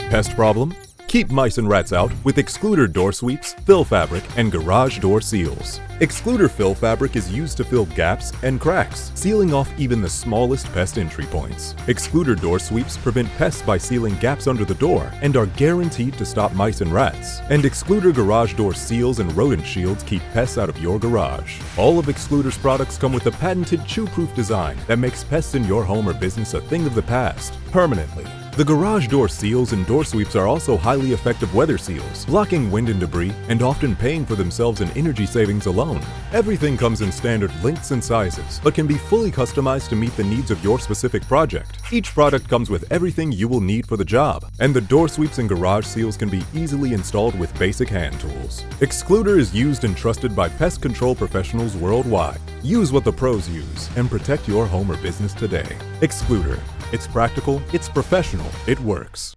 Pest problem? Keep mice and rats out with Xcluder door sweeps, fill fabric, and garage door seals. Xcluder fill fabric is used to fill gaps and cracks, sealing off even the smallest pest entry points. Xcluder door sweeps prevent pests by sealing gaps under the door and are guaranteed to stop mice and rats. And Xcluder garage door seals and rodent shields keep pests out of your garage. All of Xcluder's products come with a patented chew-proof design that makes pests in your home or business a thing of the past, permanently. The garage door seals and door sweeps are also highly effective weather seals, blocking wind and debris and often paying for themselves in energy savings alone. Everything comes in standard lengths and sizes, but can be fully customized to meet the needs of your specific project. Each product comes with everything you will need for the job, and the door sweeps and garage seals can be easily installed with basic hand tools. Xcluder is used and trusted by pest control professionals worldwide. Use what the pros use and protect your home or business today. Xcluder. It's practical, it's professional, it works.